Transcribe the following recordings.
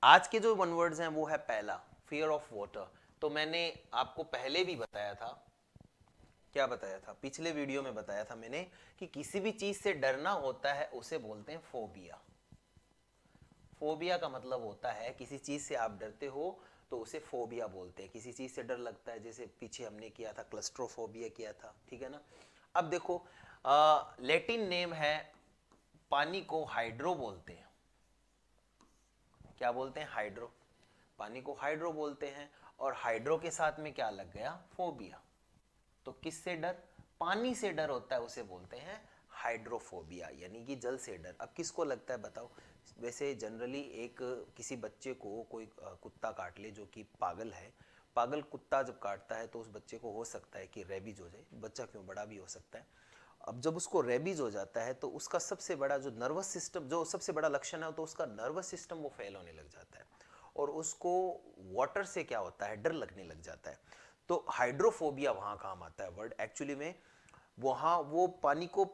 आज के जो वन वर्ड्स हैं वो है पहला फियर ऑफ वाटर। तो मैंने आपको पहले भी बताया था, क्या बताया था, पिछले वीडियो में बताया था मैंने कि किसी भी चीज से डरना होता है उसे बोलते हैं फोबिया। फोबिया का मतलब होता है किसी चीज से आप डरते हो तो उसे फोबिया बोलते हैं। किसी चीज से डर लगता है, जैसे पीछे हमने किया था क्लस्ट्रोफोबिया किया था, ठीक है ना। अब देखो, लैटिन नेम है, पानी को हाइड्रो बोलते हैं। क्या बोलते हैं? हाइड्रो। पानी को हाइड्रो बोलते हैं। और हाइड्रो के साथ में क्या लग गया? फोबिया। तो किससे डर? पानी से डर होता है, उसे बोलते हैं हाइड्रोफोबिया, यानी कि जल से डर। अब किसको लगता है बताओ? वैसे जनरली एक किसी बच्चे को कोई कुत्ता काट ले जो कि पागल है, पागल कुत्ता जब काटता है तो उस बच्चे को हो सकता है कि रेबीज हो जाए। बच्चा क्यों, बड़ा भी हो सकता है। अब जब उसको रेबीज हो जाता है तो उसका सबसे बड़ा जो नर्वस सिस्टम, जो सबसे बड़ा लक्षण है, तो उसका नर्वस सिस्टम वो फेल होने लग जाता है। और उसको वाटर से क्या होता है? डर लगने लग जाता है। तो हाइड्रोफोबिया वहां काम आता है वर्ड एक्चुअली में। वहां वो पानी को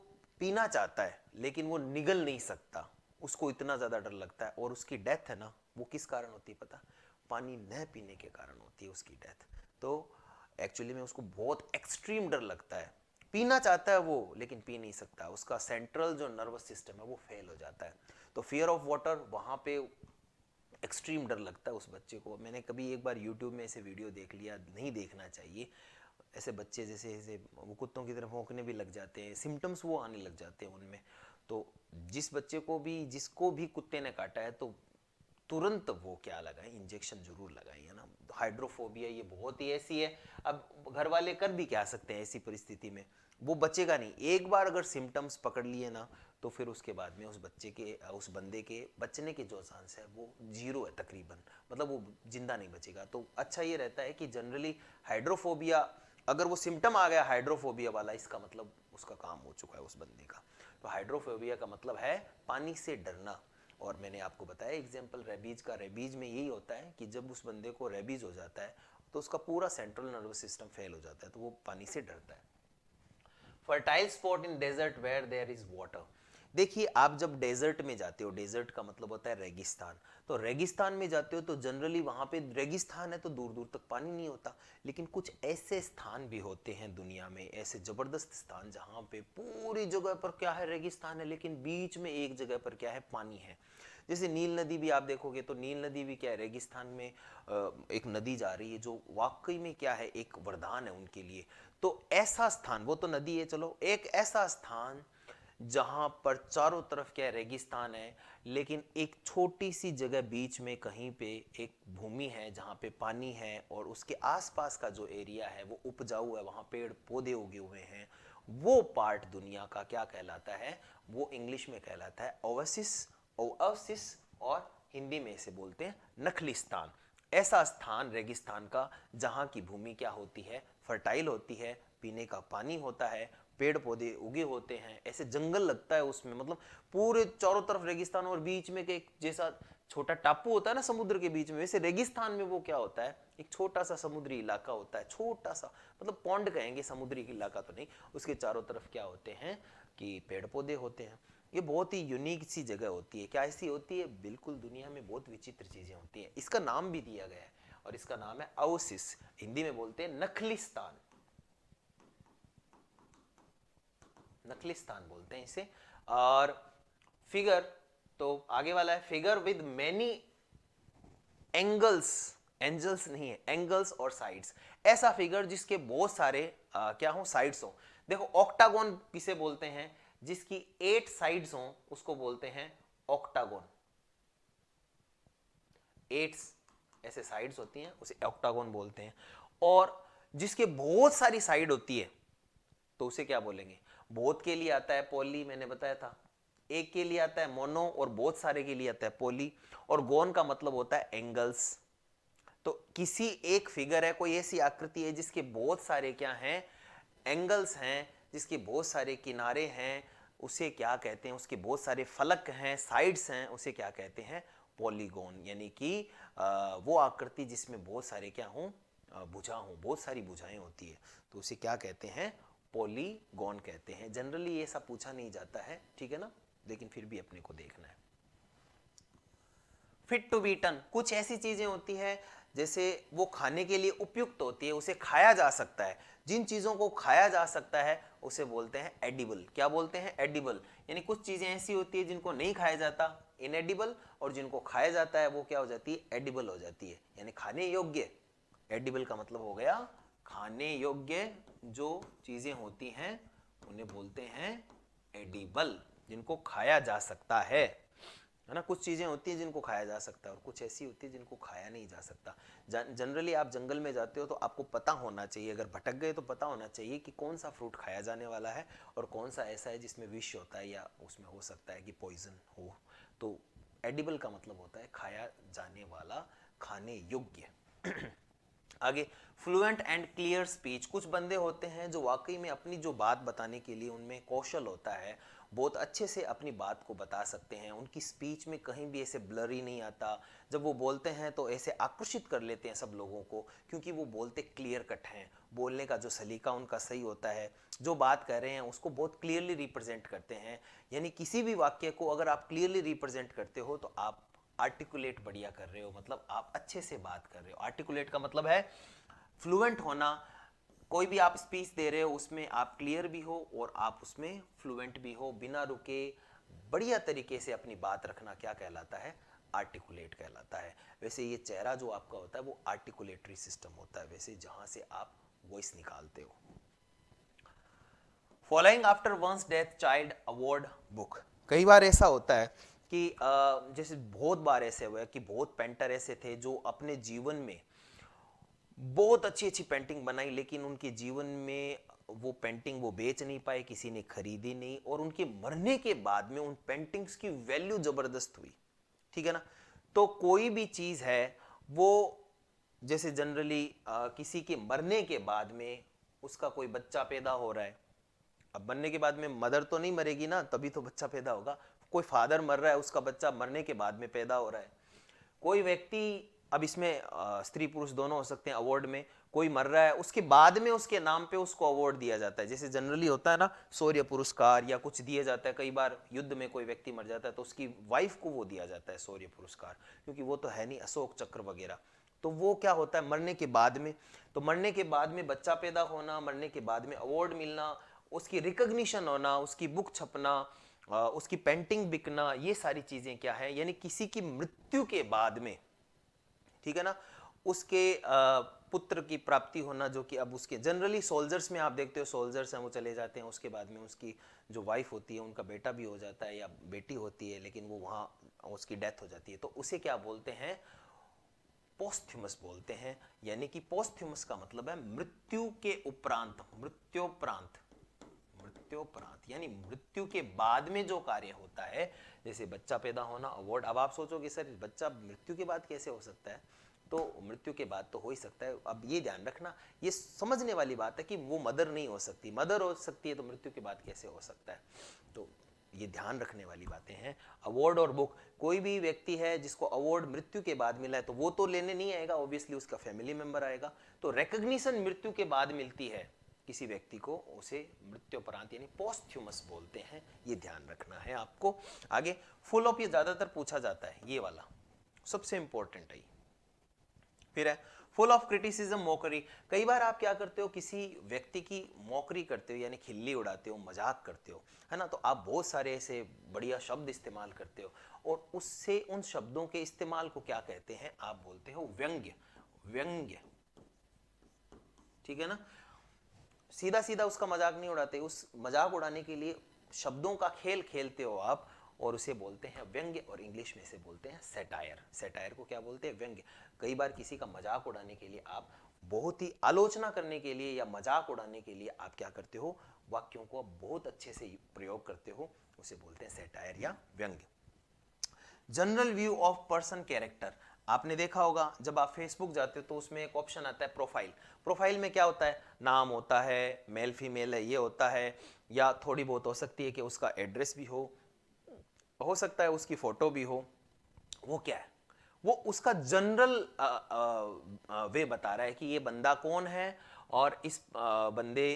पीना चाहता है लेकिन वो निगल नहीं सकता, उसको इतना ज्यादा डर लगता है। और उसकी डेथ है ना, वो किस कारण होती है पता? पानी न पीने के कारण होती है उसकी डेथ। तो एक्चुअली में उसको बहुत एक्सट्रीम डर लगता है, पीना चाहता है वो लेकिन पी नहीं सकता, उसका सेंट्रल जो नर्वस सिस्टम है वो फेल हो जाता है। तो फियर ऑफ वाटर वहां पे एक्सट्रीम डर लगता है उस बच्चे को। मैंने कभी एक बार यूट्यूब में ऐसे वीडियो देख लिया, नहीं देखना चाहिए। ऐसे बच्चे जैसे ऐसे वो कुत्तों की तरफ भौंकने भी लग जाते हैं, सिम्टम्स वो आने लग जाते हैं उनमें। तो जिस बच्चे को भी, जिसको भी कुत्ते ने काटा है तो तुरंत वो क्या लगाएं, इंजेक्शन जरूर लगाएं, है ना। हाइड्रोफोबिया ये बहुत ही ऐसी है। अब घर वाले कर भी क्या सकते हैं ऐसी परिस्थिति में? वो बचेगा नहीं। एक बार अगर सिम्टम्स पकड़ लिए ना तो फिर उसके बाद में उस बच्चे के, उस बंदे के बचने के जो चांस है वो जीरो है तकरीबन, मतलब वो जिंदा नहीं बचेगा। तो अच्छा ये रहता है कि जनरली हाइड्रोफोबिया, अगर वो सिम्टम आ गया हाइड्रोफोबिया वाला, इसका मतलब उसका काम हो चुका है उस बंदे का। तो हाइड्रोफोबिया का मतलब है पानी से डरना। और मैंने आपको बताया एग्जाम्पल रेबीज का। रेबीज में यही होता है कि जब उस बंदे को रेबीज हो जाता है तो उसका पूरा सेंट्रल नर्वस सिस्टम फेल हो जाता है, तो वो पानी से डरता है। Fertile spot in desert where there is water. देखिए, आप जब डेजर्ट में जाते हो, डेजर्ट का मतलब होता है रेगिस्तान, तो रेगिस्तान में जाते हो तो जनरली वहां पे रेगिस्तान है तो दूर दूर तक पानी नहीं होता। लेकिन कुछ ऐसे स्थान भी होते हैं दुनिया में, ऐसे जबरदस्त स्थान जहां पे पूरी जगह पर क्या है? रेगिस्तान है, लेकिन बीच में एक जगह पर क्या है? पानी है। जैसे नील नदी भी आप देखोगे तो नील नदी भी क्या है? रेगिस्तान में एक नदी जा रही है जो वाकई में क्या है? एक वरदान है उनके लिए। तो ऐसा स्थान, वो तो नदी है चलो, एक ऐसा स्थान जहां पर चारों तरफ क्या है? रेगिस्तान है, लेकिन एक छोटी सी जगह बीच में कहीं पे एक भूमि है जहां पे पानी है, और उसके आसपास का जो एरिया है वो उपजाऊ है, वहां पेड़ पौधे उगे हुए हैं। वो पार्ट दुनिया का क्या कहलाता है? वो इंग्लिश में कहलाता है ओएसिस, ओएसिस, और हिंदी में इसे बोलते हैं नखलिस्तान। ऐसा स्थान रेगिस्तान का जहां की भूमि क्या होती है? फर्टाइल होती है, पीने का पानी होता है, पेड़ पौधे उगे होते हैं, ऐसे जंगल लगता है उसमें, मतलब पूरे चारों तरफ रेगिस्तान और बीच में एक जैसा छोटा टापू होता है ना समुद्र के बीच में, वैसे रेगिस्तान में वो क्या होता है? एक छोटा सा समुद्री इलाका होता है, छोटा सा, मतलब पौंड कहेंगे, समुद्री इलाका तो नहीं। उसके चारों तरफ क्या होते हैं कि पेड़ पौधे होते हैं। ये बहुत ही यूनिक सी जगह होती है। क्या ऐसी होती है? बिल्कुल, दुनिया में बहुत विचित्र चीजें होती हैं। इसका नाम भी दिया गया है और इसका नाम है ओसिस, हिंदी में बोलते हैं नखलिस्तान, नखलिस्तान बोलते हैं इसे। और फिगर, तो आगे वाला है figure with many angles, angels नहीं है, एंगल्स और साइड्स। ऐसा फिगर जिसके बहुत सारे क्या हो? साइड्स हो। देखो, ऑक्टागोन किसे बोलते हैं? जिसकी 8 साइड्स हो उसको बोलते हैं ऑक्टागोन। 8 ऐसे साइड्स होती हैं उसे ऑक्टागोन बोलते हैं। और जिसके बहुत सारी साइड होती है तो उसे क्या बोलेंगे? बहुत के लिए आता है पॉली, मैंने बताया था। एक के लिए आता है मोनो, और बहुत सारे के लिए आता है पॉली। और गोन का मतलब होता है एंगल्स। तो किसी एक फिगर है, कोई ऐसी आकृति है जिसके बहुत सारे क्या हैं? एंगल्स हैं, जिसके बहुत सारे किनारे हैं, उसे क्या कहते हैं? उसके बहुत सारे फलक हैं, साइड्स हैं, उसे क्या कहते हैं? पॉलीगोन। यानी कि वो आकृति जिसमें बहुत सारे क्या हों? भुजा हों, बहुत सारी भुजाएं होती है, तो उसे क्या कहते हैं? पॉलीगॉन कहते हैं। जनरली ये सब पूछा नहीं जाता है, ठीक है ना, लेकिन फिर भी अपने को देखना है। फिट टू बी ईटन, कुछ ऐसी चीजें होती है जैसे वो खाने के लिए उपयुक्त होती है, उसे खाया जा सकता है। जिन चीजों को खाया जा सकता है उसे बोलते हैं एडिबल। क्या बोलते हैं? एडिबल। यानी कुछ चीजें ऐसी होती है जिनको नहीं खाया जाता, इनएडिबल, और जिनको खाया जाता है वो क्या हो जाती है? एडिबल हो जाती है, यानी खाने योग्य। एडिबल का मतलब हो गया खाने योग्य। जो चीजें होती हैं उन्हें बोलते हैं एडिबल, जिनको खाया जा सकता है ना। कुछ चीजें होती हैं जिनको खाया जा सकता है और कुछ ऐसी होती है जिनको खाया नहीं जा सकता। जनरली आप जंगल में जाते हो तो आपको पता होना चाहिए, अगर भटक गए तो पता होना चाहिए कि कौन सा फ्रूट खाया जाने वाला है और कौन सा ऐसा है जिसमें विष होता है या उसमें हो सकता है कि पॉइजन हो। तो एडिबल का मतलब होता है खाया जाने वाला, खाने योग्य। आगे, फ्लुएंट एंड क्लियर स्पीच। कुछ बंदे होते हैं जो वाकई में अपनी जो बात बताने के लिए उनमें कौशल होता है, बहुत अच्छे से अपनी बात को बता सकते हैं, उनकी स्पीच में कहीं भी ऐसे ब्लरी नहीं आता। जब वो बोलते हैं तो ऐसे आकर्षित कर लेते हैं सब लोगों को, क्योंकि वो बोलते क्लियर कट हैं, बोलने का जो सलीका उनका सही होता है, जो बात कर रहे हैं उसको बहुत क्लियरली रिप्रेजेंट करते हैं। यानी किसी भी वाक्य को अगर आप क्लियरली रिप्रेजेंट करते हो तो आप आर्टिकुलेट बढ़िया कर रहे हो, मतलब आप अच्छे से बात कर रहे हो। आर्टिकुलेट का मतलब है फ्लुएंट होना। कोई भी आप स्पीच दे रहे हो उसमें आप क्लियर भी हो और आप उसमें फ्लुएंट भी हो, बिना रुके बढ़िया तरीके से अपनी बात रखना क्या कहलाता है? आर्टिकुलेट कहलाता है। वैसे ये चेहरा जो आपका होता है वो आर्टिकुलेटरी सिस्टम होता है, वैसे जहां से आप वॉइस निकालते हो। Following after once death child award book. कई बार ऐसा होता है कि जैसे बहुत बार ऐसे हुआ है कि बहुत पेंटर ऐसे थे जो अपने जीवन में बहुत अच्छी अच्छी पेंटिंग बनाई, लेकिन उनके जीवन में वो पेंटिंग वो बेच नहीं पाए, किसी ने खरीदी नहीं, और उनके मरने के बाद में उन पेंटिंग्स की वैल्यू जबरदस्त हुई। ठीक है ना। तो कोई भी चीज है वो जैसे जनरली किसी के मरने के बाद में उसका कोई बच्चा पैदा हो रहा है। अब मरने के बाद में मदर तो नहीं मरेगी ना, तभी तो बच्चा पैदा होगा। कोई फादर मर रहा है, उसका बच्चा मरने के बाद में पैदा हो रहा है। कोई व्यक्ति, अब इसमें स्त्री पुरुष दोनों हो सकते हैं, अवार्ड में कोई मर रहा है उसके बाद में उसके नाम पे उसको अवार्ड दिया जाता है। जैसे जनरली होता है ना शौर्य पुरस्कार या कुछ दिया जाता है। कई बार युद्ध में कोई व्यक्ति मर जाता है तो उसकी वाइफ को वो दिया जाता है शौर्य पुरस्कार, क्योंकि वो तो है नहीं अशोक चक्र वगैरह। तो वो क्या होता है मरने के बाद में, तो मरने के बाद में बच्चा पैदा होना, मरने के बाद में अवार्ड मिलना, उसकी रिकॉग्निशन होना, उसकी बुक छपना, उसकी पेंटिंग बिकना, ये सारी चीजें क्या है, यानी किसी की मृत्यु के बाद में, ठीक है ना, उसके पुत्र की प्राप्ति होना, जो कि अब उसके जनरली सोल्जर्स में आप देखते हो सोल्जर्स हैं वो चले जाते हैं, उसके बाद में उसकी जो वाइफ होती है उनका बेटा भी हो जाता है या बेटी होती है, लेकिन वो वहाँ उसकी डेथ हो जाती है, तो उसे क्या बोलते हैं? पोस्थ्यूमस बोलते हैं। यानी कि पोस्थ्यूमस का मतलब है मृत्यु के उपरांत, मृत्योपरांत, मृत्योपरांत यानी मृत्यु के बाद में जो कार्य होता है, जैसे बच्चा पैदा होना, अवार्ड। अब आप सोचोगे सर बच्चा मृत्यु के बाद कैसे हो सकता है? तो मृत्यु के बाद तो हो ही सकता है। अब ये ध्यान रखना, ये समझने वाली बात है कि वो मदर नहीं हो सकती, मदर हो सकती है तो मृत्यु के बाद कैसे हो सकता है? तो ये ध्यान रखने वाली बातें हैं। अवार्ड और बुक, कोई भी व्यक्ति है जिसको अवार्ड मृत्यु के बाद मिला है तो वो तो लेने नहीं आएगा, ऑब्वियसली उसका फैमिली मेंबर आएगा। तो रिकॉग्निशन मृत्यु के बाद मिलती है किसी व्यक्ति को, उसे मृत्योपरांत यानी पोस्थ्यूमस बोलते हैं। ये ध्यान रखना है आपको। आगे फुल ऑफ, ये ज्यादातर पूछा जाता है, ये वाला सबसे इंपॉर्टेंट है। फिर है फुल ऑफ क्रिटिसिज्म, मोकरी। कई बार आप क्या करते हो, किसी व्यक्ति की मोकरी करते हो यानी खिल्ली उड़ाते हो, मजाक करते हो, है ना, तो आप बहुत सारे ऐसे बढ़िया शब्द इस्तेमाल करते हो और उससे उन शब्दों के इस्तेमाल को क्या कहते हैं? आप बोलते हो व्यंग्य। व्यंग्य, ठीक है ना। सीधा सीधा उसका मजाक नहीं उड़ाते, उस मजाक उड़ाने के लिए शब्दों का खेल खेलते हो आप, और उसे बोलते हैं व्यंग्य, और इंग्लिश में से बोलते हैं सैटायर। सैटायर को क्या बोलते हैं? व्यंग्य। कई बार किसी का मजाक उड़ाने के लिए आप, बहुत ही आलोचना करने के लिए या मजाक उड़ाने के लिए आप क्या करते हो? वाक्यों को आप बहुत अच्छे से प्रयोग करते हो, उसे बोलते हैं सैटायर या व्यंग्य। General view of person character, आपने देखा होगा जब आप फेसबुक जाते हो तो उसमें एक ऑप्शन आता है प्रोफाइल। प्रोफाइल में क्या होता है? नाम होता है, मेल फीमेल है ये होता है, या थोड़ी बहुत हो सकती है कि उसका एड्रेस भी हो सकता है उसकी फोटो भी हो। वो क्या है? वो उसका जनरल वे बता रहा है कि ये बंदा कौन है और इस बंदे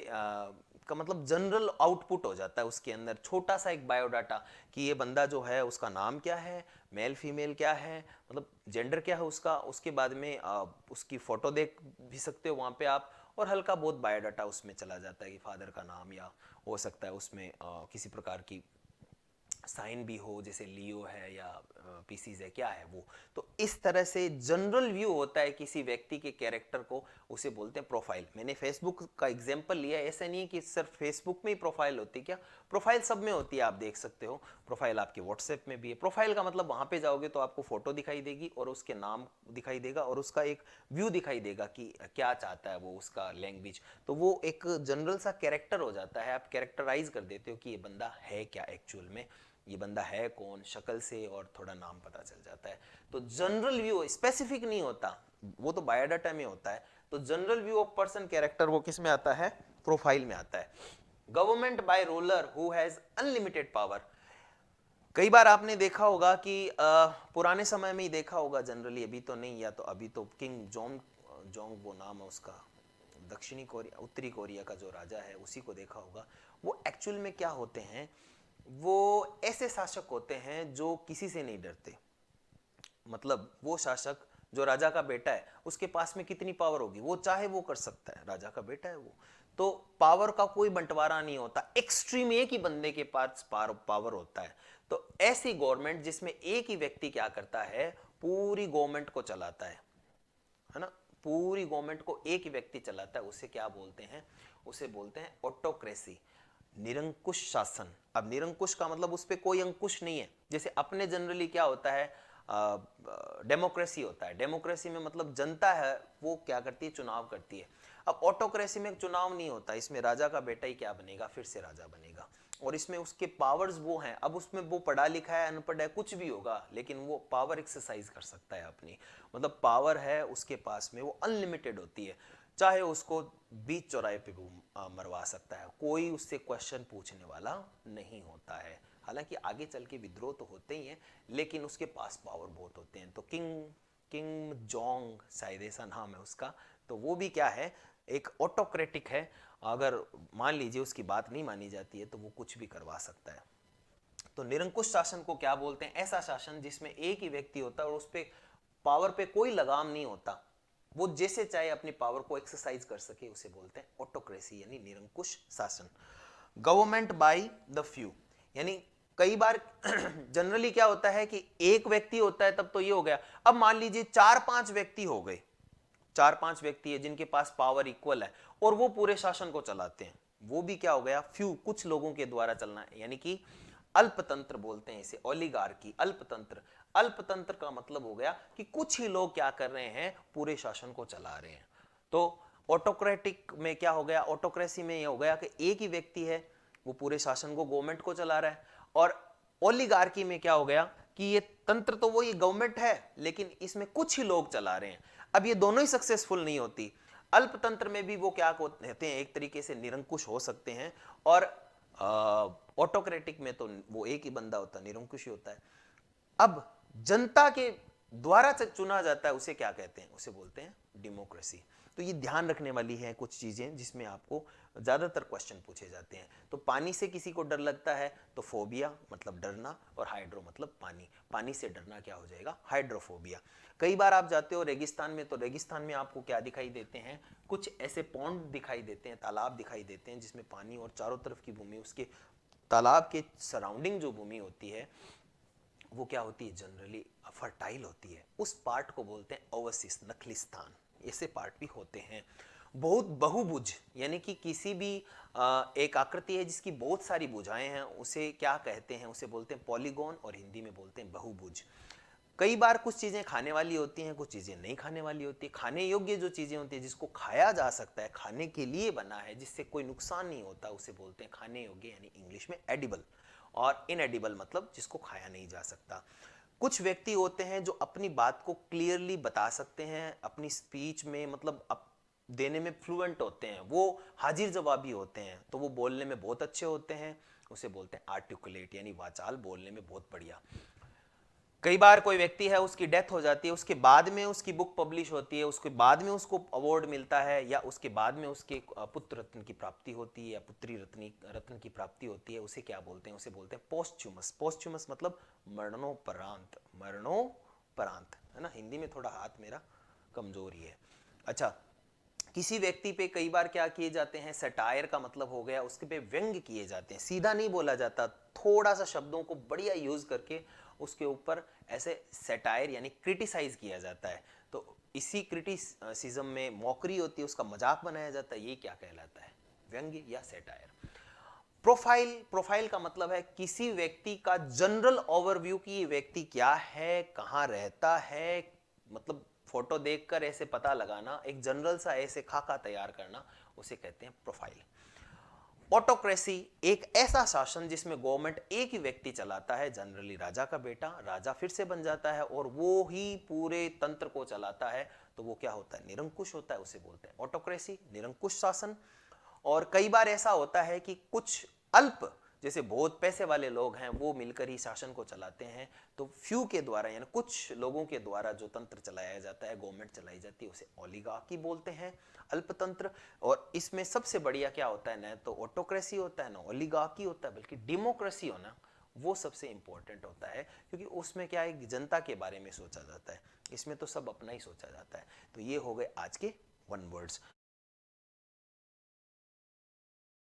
का मतलब जनरल आउटपुट हो जाता है उसके अंदर, छोटा सा एक बायोडाटा कि ये बंदा जो है उसका नाम क्या है, मेल फीमेल क्या है, मतलब जेंडर क्या है उसका, उसके बाद में उसकी फोटो देख भी सकते हो वहाँ पे आप, और हल्का बहुत बायोडाटा उसमें चला जाता है कि फादर का नाम, या हो सकता है उसमें किसी प्रकार की साइन भी हो, जैसे लियो है या पीसीज है, क्या है वो। तो इस तरह से जनरल व्यू होता है किसी व्यक्ति के कैरेक्टर को, उसे बोलते हैं प्रोफाइल। मैंने फेसबुक का एग्जांपल लिया, ऐसा नहीं है कि सिर्फ फेसबुक में ही प्रोफाइल होती है, क्या प्रोफाइल सब में होती है, आप देख सकते हो। प्रोफाइल आपके व्हाट्सएप में भी है। प्रोफाइल का मतलब वहां पे जाओगे तो आपको फोटो दिखाई देगी और उसके नाम दिखाई देगा और उसका एक व्यू दिखाई देगा कि क्या चाहता है वो, उसका लैंग्वेज। तो वो एक जनरल सा कैरेक्टर हो जाता है, आप कैरेक्टराइज कर देते हो कि ये बंदा है क्या एक्चुअल में, ये बंदा है कौन, शक्ल से और थोड़ा नाम पता चल जाता है। तो जनरल व्यू स्पेसिफिक नहीं होता, वो तो बायोडाटा में होता है। तो general view of person character वो किस में आता है, प्रोफाइल में आता है। Government by ruler who has unlimited power. कई बार आपने देखा होगा कि पुराने समय में ही देखा होगा जनरली, अभी तो नहीं, या तो अभी तो किंग जोंग जोंग वो नाम है उसका, दक्षिणी कोरिया उत्तरी कोरिया का जो राजा है, उसी को देखा होगा। वो एक्चुअल में क्या होते हैं, वो ऐसे शासक होते हैं जो किसी से नहीं डरते। मतलब वो शासक जो राजा का बेटा है, उसके पास में कितनी पावर होगी, वो चाहे वो कर सकता है, राजा का बेटा है वो। तो पावर का कोई बंटवारा नहीं होता, एक्सट्रीम एक ही बंदे के पास पावर होता है। तो ऐसी गवर्नमेंट जिसमें एक ही व्यक्ति क्या करता है, पूरी गवर्नमेंट को चलाता है ना, पूरी गवर्नमेंट को एक ही व्यक्ति चलाता है, उसे क्या बोलते हैं, उसे बोलते हैं ऑटोक्रेसी, निरंकुश शासन। अब निरंकुश का मतलब उस पर कोई अंकुश नहीं है। जैसे अपने जनरली क्या होता है, डेमोक्रेसी होता है। डेमोक्रेसी में मतलब जनता है वो क्या करती है, चुनाव करती है। अब ऑटोक्रेसी में चुनाव नहीं होता, इसमें राजा का बेटा ही क्या बनेगा, फिर से राजा बनेगा, और इसमें उसके पावर्स वो हैं। अब उसमें वो पढ़ा लिखा है अनपढ़ है कुछ भी होगा, लेकिन वो पावर एक्सरसाइज कर सकता है अपनी, मतलब पावर है उसके पास में, वो अनलिमिटेड होती है। चाहे उसको बीच चौराहे पे मरवा सकता है, कोई उससे क्वेश्चन पूछने वाला नहीं होता है। हालांकि आगे चल के विद्रोह तो होते ही हैं, लेकिन उसके पास पावर बहुत होते हैं। तो किंग किंग जोंग शायद ऐसा नाम है उसका, तो वो भी क्या है, एक ऑटोक्रेटिक है। अगर मान लीजिए उसकी बात नहीं मानी जाती है तो वो कुछ भी करवा सकता है। तो निरंकुश शासन को क्या बोलते हैं, ऐसा शासन जिसमें एक ही व्यक्ति होता है और उस पर पावर पे कोई लगाम नहीं होता, वो जैसे चाहे अपनी पावर को एक्सरसाइज कर सके, उसे बोलते हैं ऑटोक्रेसी यानी निरंकुश शासन। गवर्नमेंट बाय द फ्यू, यानी कई बार जनरली क्या होता है कि एक व्यक्ति होता है तब तो ये हो गया। अब मान लीजिए 4-5 व्यक्ति हो गए, 4-5 व्यक्ति है जिनके पास पावर इक्वल है और वो पूरे शासन को चलाते हैं, वो भी क्या हो गया, फ्यू, कुछ लोगों के द्वारा चलना है, यानी कि अल्पतंत्र बोलते हैं इसे, ओलिगार्की, अल्पतंत्र। अल्पतंत्र का मतलब हो गया कि कुछ ही लोग क्या कर रहे हैं, पूरे शासन को चला रहे हैं। तो ऑटोक्रेटिक में क्या हो गया, ऑटोक्रेसी में यह हो गया कि एक ही व्यक्ति है वो पूरे शासन को, गवर्नमेंट को चला रहा है। और ओलिगार्की में क्या हो गया कि ये तंत्र तो वो ये गवर्नमेंट है, लेकिन इसमें कुछ ही लोग चला रहे हैं। अब ये दोनों ही सक्सेसफुल नहीं होती। अल्पतंत्र में भी वो क्या कहते हैं, एक तरीके से निरंकुश हो सकते हैं, और ऑटोक्रेटिक में तो वो एक ही बंदा होता है, निरंकुश ही होता है। अब जनता के द्वारा चुना जाता है, उसे क्या कहते हैं, उसे बोलते हैं डेमोक्रेसी। तो ये ध्यान रखने वाली है कुछ चीजें जिसमें आपको ज्यादातर क्वेश्चन पूछे जाते हैं। तो पानी से किसी को डर लगता है तो फोबिया मतलब डरना, और हाइड्रो मतलब पानी, पानी से डरना क्या हो जाएगा, हाइड्रोफोबिया। कई बार आप जाते हो रेगिस्तान में, तो रेगिस्तान में आपको क्या दिखाई देते हैं, कुछ ऐसे पॉन्ड दिखाई देते हैं, तालाब दिखाई देते हैं जिसमें पानी, और चारों तरफ की भूमि, उसके तालाब के सराउंडिंग जो भूमि होती है वो क्या होती है, जनरली फर्टाइल होती है। उस पार्ट को बोलते हैं ओवसिस, नखलिस्तान, ऐसे पार्ट भी होते हैं। बहुत बहुभुज, यानी कि किसी भी एक आकृति है जिसकी बहुत सारी भुजाएं हैं, उसे क्या कहते हैं, उसे बोलते हैं पॉलीगॉन, और हिंदी में बोलते हैं बहुभुज। कई बार कुछ चीजें खाने वाली होती हैं, कुछ चीजें नहीं खाने वाली होती है। खाने योग्य जो चीजें होती है, जिसको खाया जा सकता है, खाने के लिए बना है, जिससे कोई नुकसान नहीं होता, उसे बोलते हैं खाने योग्य, यानी इंग्लिश में एडिबल। और इनएडिबल मतलब जिसको खाया नहीं जा सकता। कुछ व्यक्ति होते हैं जो अपनी बात को क्लियरली बता सकते हैं, अपनी स्पीच में मतलब देने में फ्लुएंट होते हैं, वो हाजिर जवाबी होते हैं, तो वो बोलने में बहुत अच्छे होते हैं, उसे बोलते हैं आर्टिकुलेट, यानी वाचाल, बोलने में बहुत बढ़िया। कई बार कोई व्यक्ति है, उसकी डेथ हो जाती है, उसके बाद में उसकी बुक पब्लिश होती है, उसके बाद में उसको अवार्ड मिलता है, या उसके बाद में उसके पुत्र रत्न की प्राप्ति होती है या पुत्री रत्न की प्राप्ति होती है, उसे क्या बोलते हैं? उसे बोलते हैं पोस्चुमस। पोस्चुमस मतलब मरणोपरांत, मरणोपरांत, है ना। हिंदी में थोड़ा हाथ मेरा कमजोरी है। अच्छा, किसी व्यक्ति पे कई बार क्या किए जाते हैं? सटायर का मतलब हो गया उसके पे व्यंग किए जाते हैं। सीधा नहीं बोला जाता, थोड़ा सा शब्दों को बढ़िया यूज करके उसके ऊपर ऐसे सटायर यानी क्रिटिसाइज किया जाता है। तो इसी क्रिटिसिज्म में मॉकरी होती है, उसका मजाक बनाया जाता है। ये क्या कहलाता है? व्यंग या सटायर। प्रोफाइल, प्रोफाइल का मतलब है किसी व्यक्ति का जनरल ओवरव्यू कि ये व्यक्ति क्या है, कहाँ रहता है, मतलब फोटो देखकर ऐसे पता लगाना, एक जनरल सा ऐसे खाका तैयार करना, उसे कहते हैं प्रोफाइल। ऑटोक्रेसी एक ऐसा शासन जिसमें गवर्नमेंट एक ही व्यक्ति चलाता है, जनरली राजा का बेटा, राजा फिर से बन जाता है और वो ही पूरे तंत्र को चलाता है, तो वो क्या होता है? निरंकुश होता है, उसे बोलते हैं ऑटोक्रेसी, निरंकुश शासन। और कई बार ऐसा होता है कि कुछ अल्प, जैसे बहुत पैसे वाले लोग हैं, वो मिलकर ही शासन को चलाते हैं, तो फ्यू के द्वारा यानी कुछ लोगों के द्वारा जो तंत्र चलाया जाता है, गवर्नमेंट चलाई जाती है, उसे ओलिगार्की बोलते हैं, अल्पतंत्र। और इसमें सबसे बढ़िया क्या होता है? न तो ऑटोक्रेसी होता है, न ओलिगार्की होता है, बल्कि डेमोक्रेसी होना वो सबसे इंपॉर्टेंट होता है, क्योंकि उसमें क्या है, जनता के बारे में सोचा जाता है। इसमें तो सब अपना ही सोचा जाता है। तो ये हो गए आज के 1 वर्ड्स।